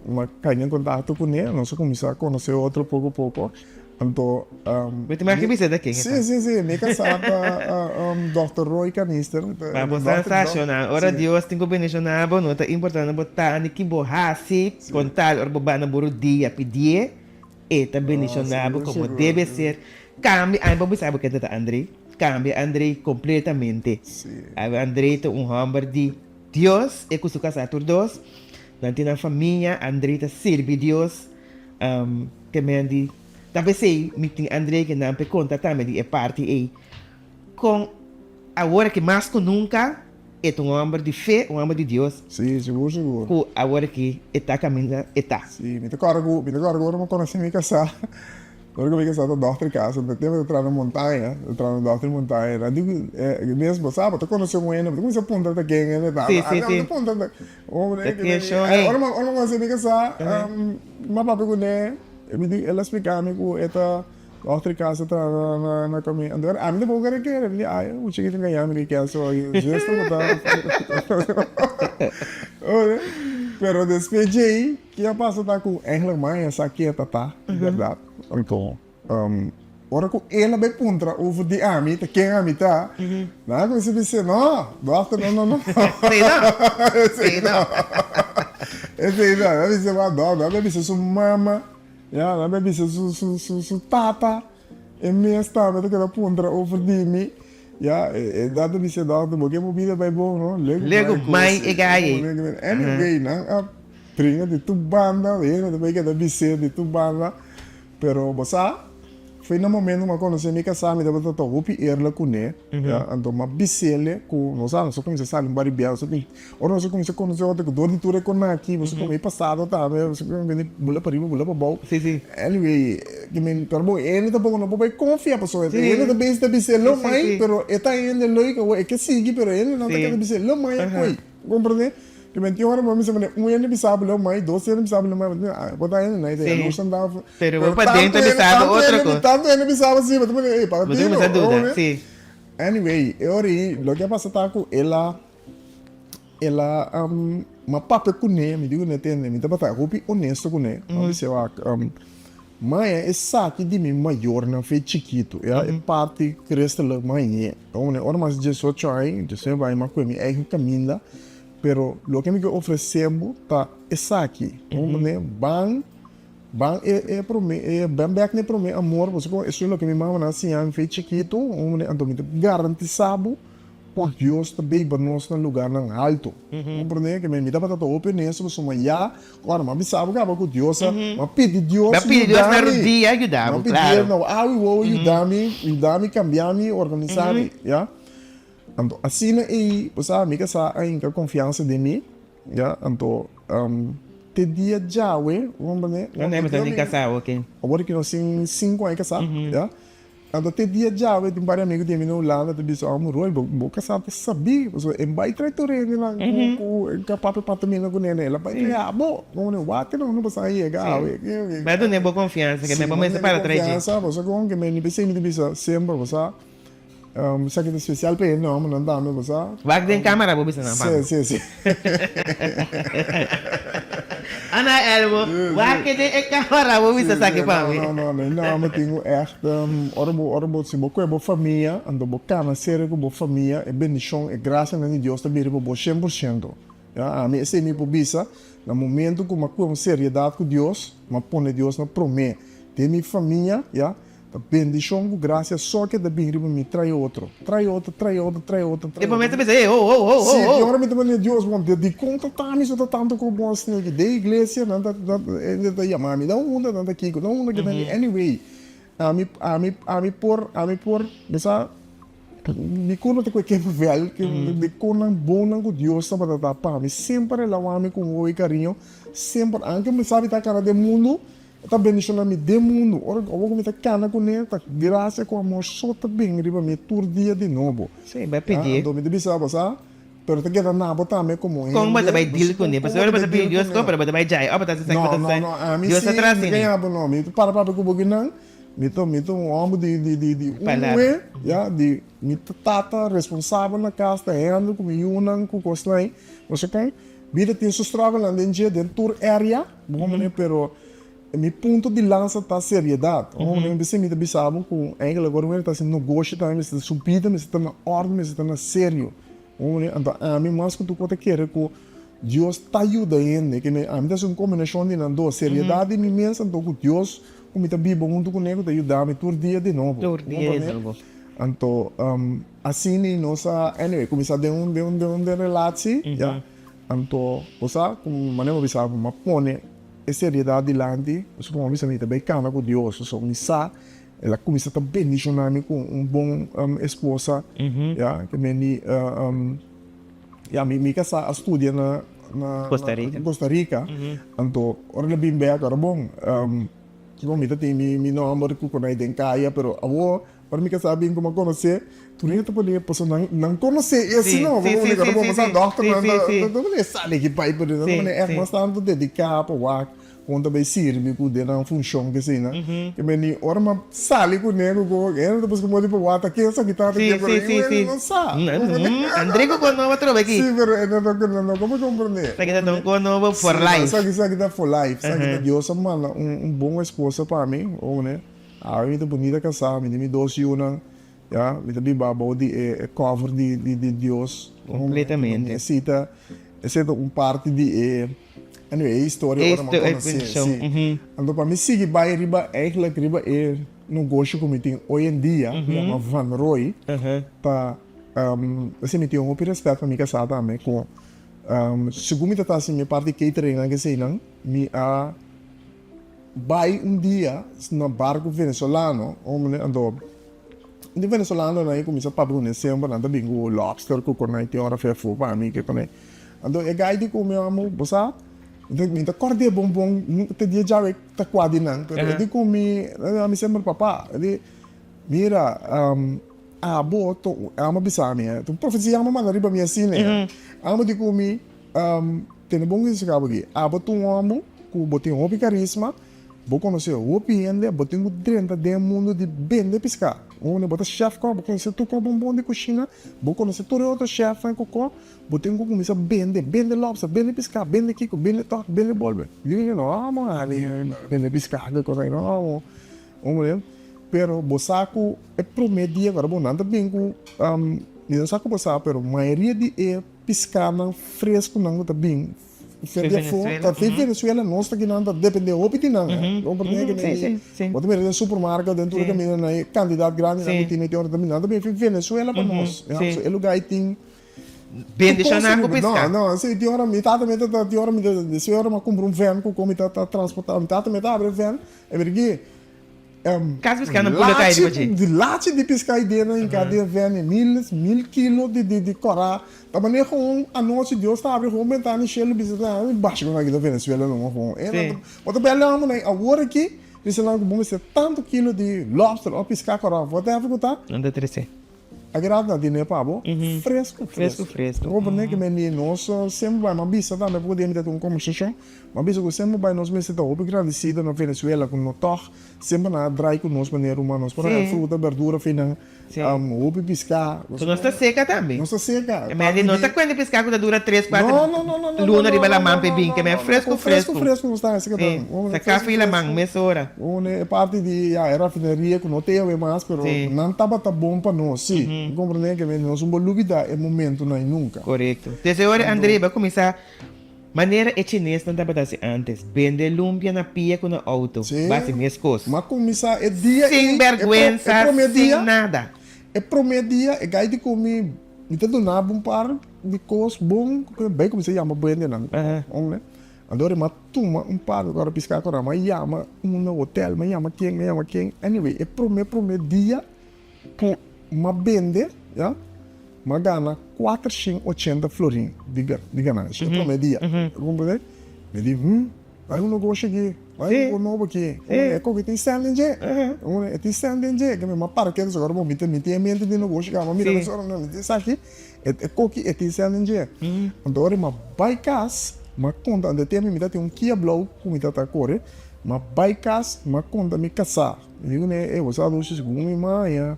uma carinha em contato com ele, nós começamos a conhecer outro pouco a pouco. Então, Muito mais que você daqui. sim, me casado Dr. Rooi Canister. Vamos sensacional. Ora Deus, tem que bendicionar, bonota, importante botar, que borrasse, contar, ora bobana dia, pedir, e também bendicionar, como deve ser. Cambia, aí vamos saber o que é André. Cambia André completamente. André tem homem de Deus, e com seu casado dois. Não tem a família, André serve Deus, que me andi. Talvez sei, meeting André que não me conta também é parte aí. Com a hora que mais que nunca é um homem de fé, um homem de Deus. Sim, seguro. Com a hora que está caminhando, está. Sim, me cargo, agora não conheci me casar. Agora que me casar da outra casa, eu teve entrar na montanha, da outra montanha. Eu digo, mesmo, sabe, eu conheci com ele, eu comecei a apontar da quem ele tá. Sim. Agora não conheci me casar, mas papai com ele, ela explicava-me que esta outra casa está na caminho. Agora, a minha boca era que era, eu cheguei a ganhar, me quer só, gesto, pero depois de aí, que eu passo a com ela mãe, essa aqui é tá, verdade. Então, ora que ela vai contra o de ami, tá quem ami tá, não você dizer não, basta não. Sei não. Esse não, ela dizer ela dizer sua mama, ela dizer sua tata, e minha estava que ela contra o de mim. Dado me se dado, porque a vida vai bom, não? Lego mãe e gai. Anyway, não? Trinha de tu banda, ele também que da bice de tu banda, pero você foi no momento que eu conheci minha casa, me dava todo o ela com ele, então uma bice com nós só comecei a sair um barbeiro, só tem, ora nós comecei a conhecer outra que dor de tudo com aqui, você come passado, tá? Você come bula para riba, bula para baixo. Sim. Anyway, que me perguntou, ele também não pode confiar pessoa, ele também está bice lo mais, pero está ainda loico, é que sigue, pero ele não está bice lo mais, coi, compreende? Que mentira hora vamos dizer, ano bisabo lo mais, 12 anos bisabo lo mais, botar ainda, né? Não andava. Pero para dentro bisabo outra coisa. Tanto ano bisabo assim, mas também, para dentro. Mas dúvida, sim. Anyway, eu aí, lo que passa tá com ela uma papo com ele, me digo, né, tem, me dá para roupa honesto com ele. Não sei lá, mãe é saque de mim maior, não foi chiquito, é parte cresce lá mãe, então, né, ora mais 18 anos, você vai mais com mim, é caminho. Pero lo que me oferecemos tá essa aqui, né? Bang back ne prome amor, você isso é o que me mama assim, fez chiquito, né? Então me garantizado por Deus também para nós no lugar não alto, compreende que me dá para todo opinião sobre já, agora mas sabe que com Deus, mas pedir Deus, na rodinha ajudar, claro. Não, eu vou ajudar-me, cambiar-me, organizar-me, já. Então, assim aí, você amiga sabe a confiança de mim, já, então, te dia já, vamos ver, não é mais casado, ok. Agora que nós temos 5 anos casados, já, então te dia já, tem vários amigos de mim no lado, te disse, Rooi, vou casar, te sabia, você é bem traidor, lá, com capaz para também com ele, ela vai ter, bom, não bate, não passa aí, é gal, mas não é boa confiança, que me vamos para trás. Confiança, você com que me disse sempre, você sakit especial pa yun, no? Manandami ba sa? Wag din camera, Bobby, sa naman. Sim. Ana, elmo, wag din camera, Bobby, sa sakit pa. Não, mas tenho echt, orbo, se boa boa família, ando boa cana, sério com boa família, é bendição, é graça na Deus, também é boa 100%. A mim, esse é meu pobisa, no momento que eu com seriedade com Deus, mas põe Deus na promessa, tem minha família, já, a bendição, graça, só que da bem me trai outro. E momento pensa, Sim, e agora me também Deus, bom, de conta tá me só tanto com bom assim, de igreja, não da chamar me dá não da aqui, não que anyway. A me por, dessa Mi kono te que velho, que me kono bom com Deus, tá para dar para mim. Sempre lá o homem com oi carinho, sempre, anche me sabe tá cara de mundo, tá bendicionando me de mundo. Ora, eu vou me tá cana com ele, tá graça com amor, só tá bem, riba me tur dia de novo. Sim, vai pedir. Então me deve saber, sabe? Pero te queda nada também como Como você vai deal com ele? Você vai pedir Deus compra, você vai jai. Apa tá se não, a mim Deus sim, atrás me ganha não, me para com o não. Mito um homem de ué, já de mito tata responsável na casa da endo com yunan com coslay, você tem vida tem sustravel na dia dentro tour area, bom pero mi ponto de lança tá seriedade, homem me me bisabo com engel agora ele tá sendo negócio tá me está subida, me está na ordem, me está na sério, homem então a mim mais que tu pode querer com Deus tá ajuda ainda, que a mim tá uma combinação de não seriedade imensa então com Deus como está vivo junto comigo te ajudar-me todo dia de novo. Todo dia de novo. Então, assim nossa, anyway, começar de relação, já. Então, você, como maneira bisa uma pone a seriedade dilante, você como bisa me também cana com Deus, so misa, ela começa a bendicionar-me com bom esposa, já, que me já me casa a estudar na Costa Rica. Então, ora bem bem agora bom. Tipo, me tem mi nome que eu tem caia, pero avô, para mim que sabe como conhecer, tu nem tu pode pessoa não conhecer, e assim não, vamos ligar para passar doctor, não sabe que pai por isso, não é bastante dedicado para o quando vai servir com de não função que assim, né? Que me ora uma sale com nego com, ele depois como tipo wata que essa guitarra que ele não sabe. André com novo trabalho aqui. Sim, pero não como compreender. Sabe que tá com novo for life. Sabe que tá for life, sabe que Deus manda bom esposa para mim, ou né? A mim tá bonita casar, me 12 anos, já, me tá bem babo de cover de Deus. Completamente. Necessita parte de anyway, história para conhecer. Então, para mim, seguir vai riba, eigenlijk riba no gosto que me tem hoje em dia, uma van Rooi, para assim me tem respeito para mim casar também com segundo me tá assim minha parte catering que sei não, me vai dia no barco venezuelano, ando de venezuelano aí começa a pabrune sempre anda bingo lobster com cornete hora fefo para mim que também ando é guide com meu amor, você então, corda bombom, te dia já tá quase não. Eu digo comi, me sempre papá, ele mira, boto, ama bisa minha. Tu profecia ama mandar riba minha assim, né? Ama de comi, tem bom que se acaba aqui. Boto amo, com botinho hobby carisma, vou conhecer o piende, botinho dentro do mundo de bem de pescar. Onde bota chef com, vou conhecer tu com bombom de cozinha, vou conhecer todo outro chef em cocô, botinho com começar bem de lobster, bem de pescar, bem de kiko, bem de toque, bem de bolbe. Digo não, mano, bem de pescar, que coisa não, homem. Pero bosaco é promedia agora bom nada bem com, não saco bosaco, pero maioria de pescar não fresco não tá bem. Venezuela nós aqui não depende do opiti não, compreende que nem, bota mesmo no supermercado dentro do caminho na candidato grande na tem hora também nada bem Venezuela para nós, é lugar tem bem deixar na pescar. Não, se tem hora metade de hora me se hora me compro van com como tá transportar metade abre van é porque caso pescar não pula cair de late de pescar ideia em cada van 1000 quilos de corar tá maneira com a noite Deus tá abre com mentar em chelo bisita baixo com aqui da Venezuela não com bota bela amo né agora aqui isso lá como ser tanto quilo de lobster ou pescar corar vou até ficar não dá 13 agrada de ne pabo fresco roupa né que me nosso sempre vai uma bisa tá me poder me ter uma conversação uma bisa que sempre vai nós me se tá o agradecido na Venezuela com no toque sempre na dry com nós maneira humanos para fruta verdura fina o pescar não está seca também não está seca mas não está quando pescar que dura 3, 4 luna riba la mampe bem que é fresco não está seca tá café la mang mesora é parte de era rafinaria que não tem mais pero não estava tá bom para nós sim compreender que nós não dúvida é momento não nunca correto desde agora André vai começar maneira é chinês não estava assim antes vende lumpia na pia com o auto base minhas coisas mas começar é dia sem vergonha sem nada é promedia é guide comi me tá dando um par de coisas bom bem como se chama bem não né agora mas toma par agora piscar agora mas chama hotel mas chama quem anyway é promedia que uma vende já? Mas gana 480 florim de ganância. Então, me dia, compreende? Me diz, vai um negócio aqui, vai um novo aqui. É como que tem challenge, tem challenge, que me para que agora vou meter mente de negócio, mas mira que agora não, isso aqui é como que tem challenge. Então, agora mas vai cas, mas conta, ande tem me tem Kia Blow, como está a correr, mas vai cas, mas conta me casar. Eu né, eu vou usar segundo mas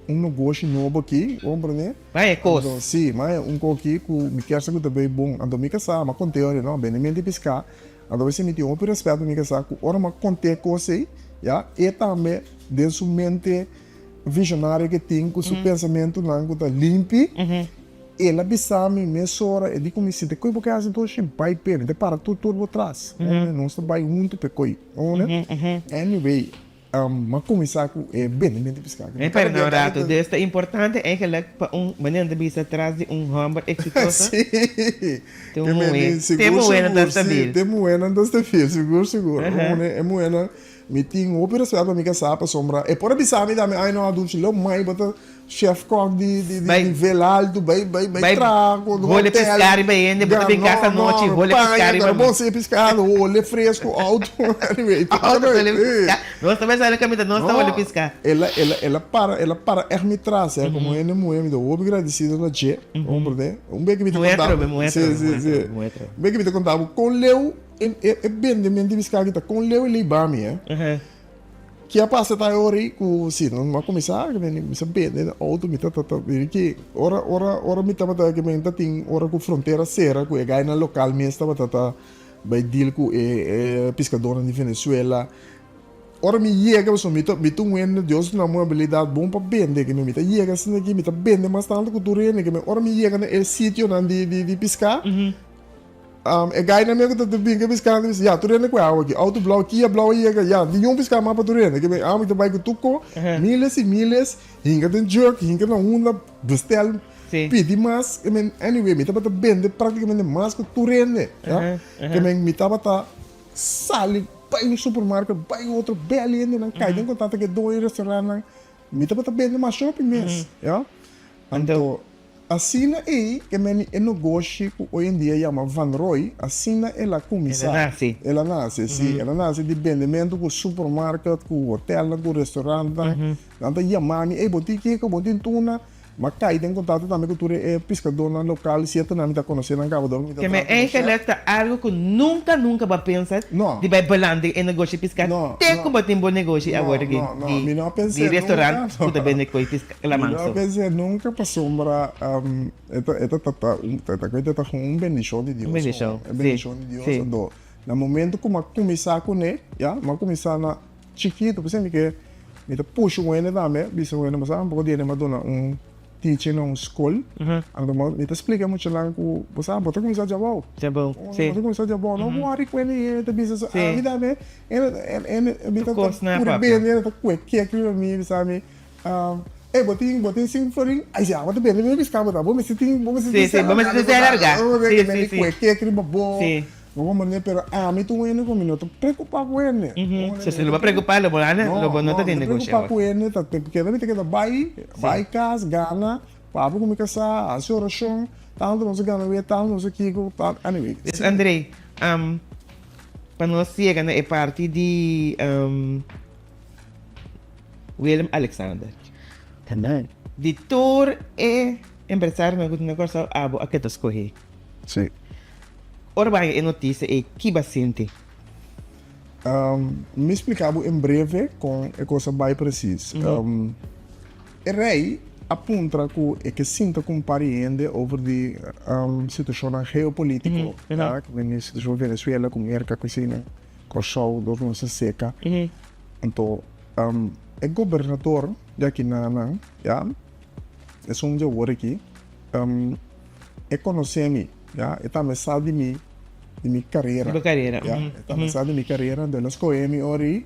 negócio novo aqui, compreende? Vai, é coisa. Sim, mas coque que me quer saber também bom, ando me casar, mas com teoria não, bem, mente piscar. Ando você me tem um respeito me casar, que ora mas conte coisa, já, e também de sua mente visionária que tem, com seu pensamento não que tá limpo. Ela bisame mesora e dico me sinto coi porque assim todo sempre vai pena de para tudo atrás não está vai muito pecoi anyway mas começar com bem piscar para não rato desta importante é que para maneira de bisa atrás de hamburger exitoso temos buena desta bil temos buena desta bil seguro é buena me tinha ópera para me casar para sombra e por bisame da me ai não adulto lo mai bota chef cook de nível alto, vai trago, vou lhe pescar e bem, depois de casa à noite, vou lhe pescar e bom ser pescado, olho fresco, alto, anyway. Nós também saímos caminho, nós estamos olhando pescar. Ela para me traz, como ele me deu agradecido na G, compreende? Bem que me te contava, bem que me te contava, com Leo, é bem de mente pescar que tá com Leo e Libami, que a passa tá ori com sim não começar que me sabe né outro me tá que ora me tá que me tá tem ora com fronteira serra com gai na local mesmo tá vai deal com pescador de Venezuela ora me chega so me tu um Deus na uma habilidade bom para vender que me tá chega assim aqui me tá vender mais tanto com turene que me ora me chega no sítio de pescar é gai na minha que tá bem que pescar já turene com água aqui auto blow aqui a blow ia já de um pescar mais para turene que me muito vai com tuco milhas e milhas hinga den jerk hinga na onda bestel pedi mais que me anyway me tá vender praticamente mais que turene que me tá sali vai no supermercado vai outro belo ainda não cai tem contato que dois restaurantes me tá vender mais shopping mesmo já então assim é que é negócio que hoje em dia chama Van Rooi, assim ela começa. Ela nasce, sim. Ela nasce de vendimento com supermercado, com hotel, com restaurante. Então, chamar-me, botique, botique tuna. Mas cai tem contato também com o pescador na local, se tu não está conhecendo na cabo que é que é algo que nunca vai pensar de vai balando em negócio pescar. Tem como tem bom negócio agora aqui. Não pensei de restaurante, tu também com pescar lá manso. Não pensei nunca para sombra tá com bendição de Deus. Bendição de Deus. No momento que eu começar com ele, mas começar na chiquito, por exemplo que me puxa o ele também, bisa o ele mas um pouco de ele madonna teaching na escola, então me explica muito lá que você bota começar já bom. Sim. Bota começar já bom. Não vou com ele tá bisa a vida bem. Ele tá por bem, ele tá com que aquilo me sabe. Botin sim florim. Aí já, bota bem, ele me escapa, tá bom? Mas tem, vamos se largar. Sim. Que aquele bom. Vamos maneira pero me tu ele com minuto preocupar com ele. Se não vai preocupar lo bolana, lo bom não tá tendo negócio. Preocupar com ele, tá porque deve ter que vai casa, gana, para como que essa a sua oração, tanto não se gana, tanto não se quigo, anyway. Andrei, para nós chegar na parte de William Alexander. Também. De tour e empresário no negócio a que tu escolhi. Sim. Ora vai a notícia é que bastante. Me explicava em breve com a coisa bem precisa. O rei aponta que sinta compreende over a situação geopolítica, que vem a situação Venezuela com guerra cocina, com sol, dos não se seca. Então, o governador daqui na é um de agora aqui, é conhecer-me, e também sabe de minha carreira. Também sabe de minha carreira, de nós coemi ori.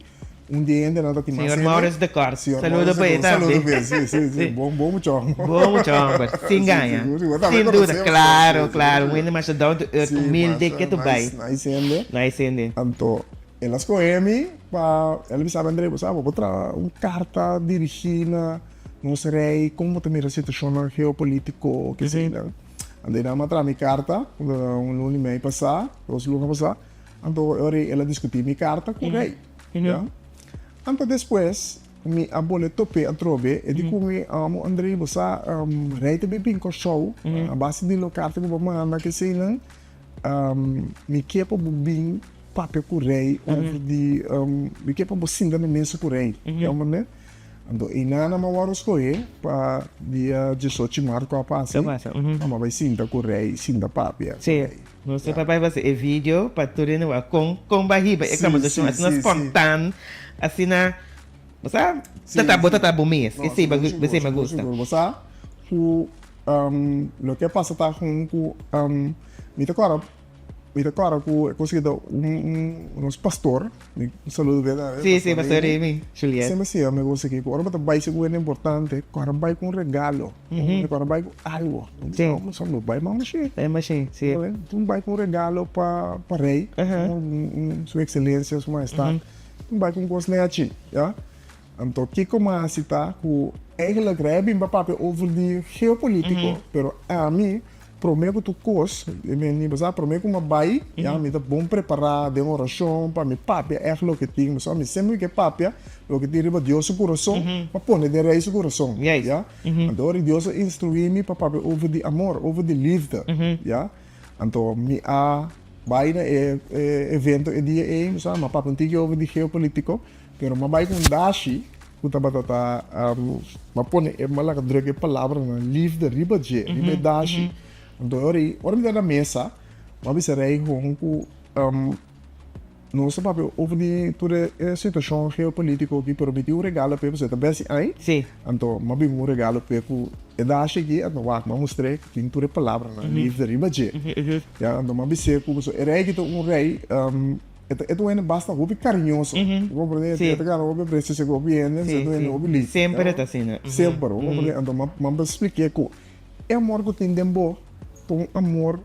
Dia ainda não aqui mais. Senhor Maurício de Corte. Saludo para ele também. Saludo bem, sim. Bom muito. Bom muito, sem ganha. Sem dúvida, claro. Ainda mais down to earth, humilde que tu vai. Nice. Então, elas coemi, ela me sabe André, sabe, botar carta dirigida nos rei, como também a situação geopolítico, que sei lá. Andei na matra minha carta, luni mês passar, os lunes passar, então ela discutiu minha carta com o rei. Yeah? Então depois, mi abole tope a trobe, e dico mi amo Andrei, você rei também bem com show, a base de carta que vamos andar que sei lá, mi kepa bem papel com o rei, mi kepa bocinda na mesa com o rei, né? Então, inana mawaro escolher para dia 18 de março a passe. Mas vai sinta com o rei, sinta papel. Sim. Não sei papai vai ser vídeo para tu renovar com barriga. É como assim espontâneo, assim na você tá bom mês. Esse você me gosta. Você o que passa tá com me agora com conseguido uns pastor, saludo verdade. Sim, pastor Remy, Juliette. Sempre assim, eu gosto que agora para vai ser muito importante, agora vai com regalo, agora vai com algo. Sim. Só não vai mais mexer. É machine, sim. Tu vai com regalo para rei, sua excelência, sua majestade. Tu vai com coisa neati, já? Então, que como assim tá, o eigenlijk rebem para papel over de geopolítico, pero a mim prometo tu cos, prometo uma bai, já me dá bom preparar de uma oração para me papel é o que tem, mas me sempre que papel, o que tem riba Deus o coração, para pôr de rei o coração, já? Então Deus instrui-me para papel over de amor, over de liefde, já? Então me a bai na evento e dia mas papel tem over de geopolítico, pero ma bai com dashi kuta batata ma pone é malaka droga palavra na liefde riba je riba dashi. Então, ora me dá na mesa, mas você rei com não se sabe over de toda a situação geopolítica que permitiu regalo para você também assim aí. Sim. Então, mas bem um regalo para o edache aqui, então vai mostrar que tem toda a palavra na livre riba je. Já, então mas você com você rei que um rei itu é basta hobby carinhoso. Compreende? Sim. Até cara hobby precisa governo, se não é hobby livre. Sempre está assim, né? Sempre, compreende? Então, mas expliquei que é amor que tem dentro um amor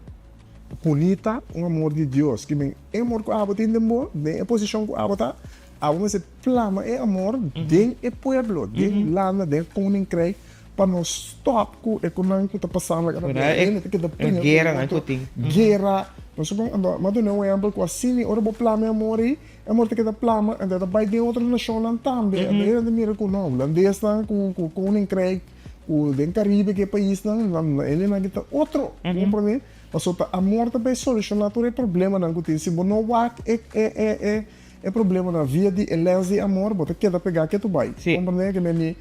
bonita, um amor de Deus. Que bem, é amor que a tem dentro, é a posição que a tá. A você plama é amor de o povo, de lana, de koning krijg. Para nós stop com a economia que está passando agora. Guerra, não é guerra. Nós mas não é amor com assim, ora bo plama é amor aí, amor que está plama, e da vai de outra nação também. É de mira com não, holandês com koning krijg. O den Caribe que é país não ele não está outro compreende mas só a morte também solucionar todo o problema não que se não vai é problema na via de elege amor bota que da pegar que tu vai compreende que me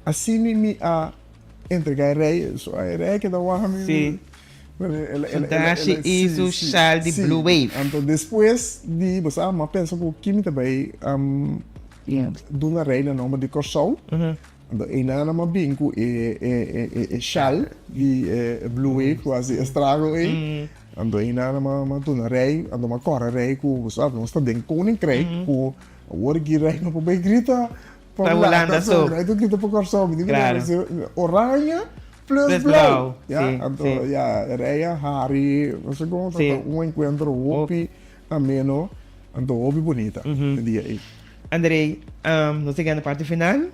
assim me a entregar rei só a rei que da o sim Dashi is o chal de Blue Wave então depois de você mas pensa que o Kimi também do na rei na nome de Corsol ina na mabinco chal di blue wave quasi estrago ando ina na matuna rei ando ma corre rei ku sabe non sta den koning krijg ku worgi rei no po grita pa wala na so rei tu kita po corso di oranje plus blau ando rei hari segundo um encontro opi ameno ando opi bonita dia Andrei não sei na parte final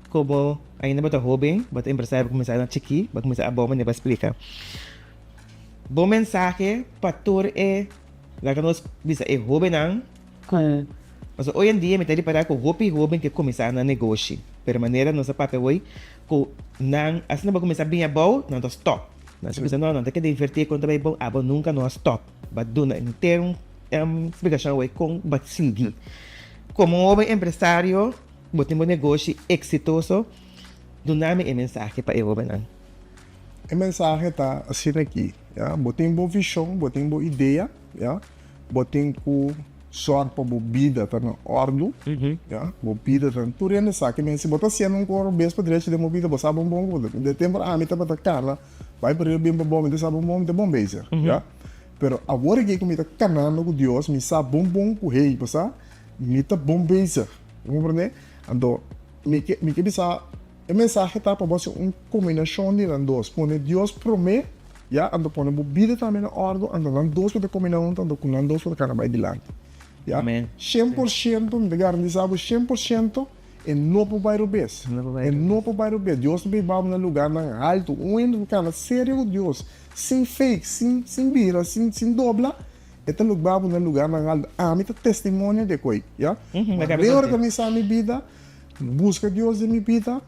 como ainda bota jovem, bota empresário começar a chiqui, vai começar a bomba, vai explicar. Bom mensagem para todos lá que nós bisa é jovem não. Mas hoje em dia me tem para com jovem que começar a negócio. Pela maneira nossa papel hoje, com não assim não vai começar bem a bom, não tá stop. Nós pensamos não tem que divertir quando vai bom, a bom nunca não stop. Vai dona inteiro explicação hoje com vai seguir. Como um jovem empresário botemos negócio exitoso, do nome e mensagem para eu não. A mensagem está assim aqui, já. Botemos boa visão, botemos boa ideia, já. Botemos com sorte para boa vida, tá na ordem, já. Boa vida, tá tudo é necessário. Mas se botar sendo um coro bem para direito de boa vida, você sabe bom, de tempo a mim tá para cara, vai para bem para bom, sabe bom beijo, já. Pero agora que me tá canando com Deus, me sabe bom com rei, você, me tá bom beijo, compreende? Então, me que bisa a mensagem está para você uma combinação de dois. Quando Deus promete, já, então põe a vida também na ordem, então dois para combinar então com dois para cara vai adiante. Já, 100% me garantizo 100% e não para o bairro bes. E não para o bairro bes. Deus não vai no lugar alto. Um cara sério, Deus. Sem fake, sem bira, sem dobla. Este lugar no lugar alto. Me tá testemunho de coisa, já? Reorganizar minha vida, busca Deus em minha vida.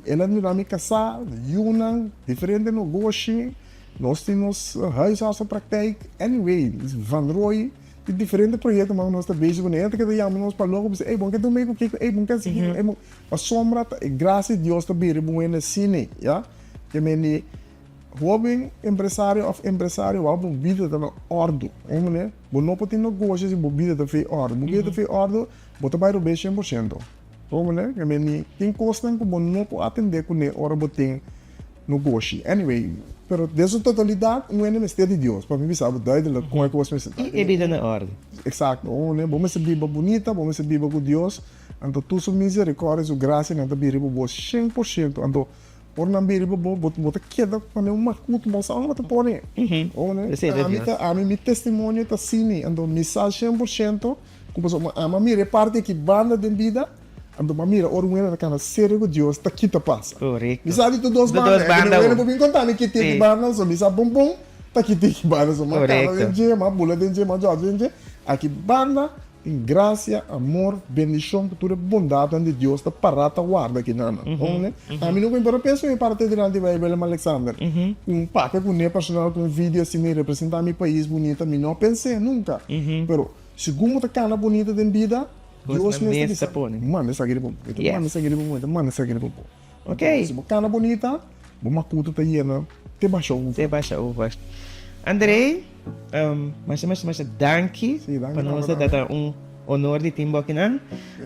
Ela não dá me casar, Yunan, diferente negócio. Nós temos huishouden praktijk. Anyway, Van Rooi, die diferente projetos, maar nós estamos bezig com ele. Que nós para logo, bom, que tu meio que, bom, que assim, mas sombra, graças a Deus, também é bom na cine, já? Que me jovem empresário ou empresário, vamos vida da ordem, né? Bom, não pode ter negócios, bom, vida da fé ordem, bom, vida da fé ordem, bota para o 100%. Vamos, né? Que me tem costa que bom, não pode atender com ele, ora, botem negócio. Anyway. Pero dessa totalidade, não é mistério de Deus. Para mim, sabe, duidelijk como é que você pensa. E vida na ordem. Exato. Vamos ser Bíblia bonita, vamos ser Bíblia com Deus. Então, tu sua misericórdia, sua graça, não está Bíblia boa 100%. Então, por não Bíblia boa, bota queda, quando uma culto, mas não está por aí. A mim, testemunho está assim. Então, mensagem 100%. A minha parte que banda de vida. Ando mamira orunga na kana sério Deus tá kita passa. Correto. Misa dito dos bandas. Eu não vou contar nem que tem bandas, só misa bom tá que tem bandas, só mas cara de ma bula de ma Jorge de aqui banda em graça, amor, bendição, cultura, bondade de Deus tá parata guarda aqui não, né? A mim não vem para penso em parte de lá de Bible Alexander. Paca com ne personal com vídeo assim me representar meu país bonito, mim não pensei nunca. Pero segundo tá kana bonita de vida Deus me está dizendo, mano, essa aqui é bom, Ok. Se você é bonita, uma cultura tá aí, te baixou. Andrei, mas danke para nós dar honor de timbo aqui, não?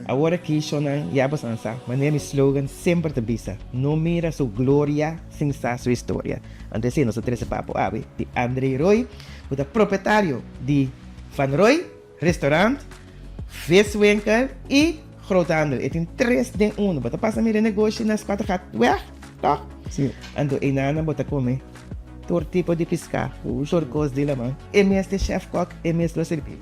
Agora aqui, Shonan, já bastança. Maneira slogan sempre te bisa. Não mira sua glória sem sua história. Andrei, sim, nós três papo, de Andrei Rooi, o proprietário de Van Rooi, restaurante, viswinkel e groothandel. Het in 3 in 1. Bota passa meer in negócio nas 4 gaat weg, toch? Sim. Ando inana bota come. Tor tipo de piscar. Tor cos de la man. E mestre chef kok, e mestre servir.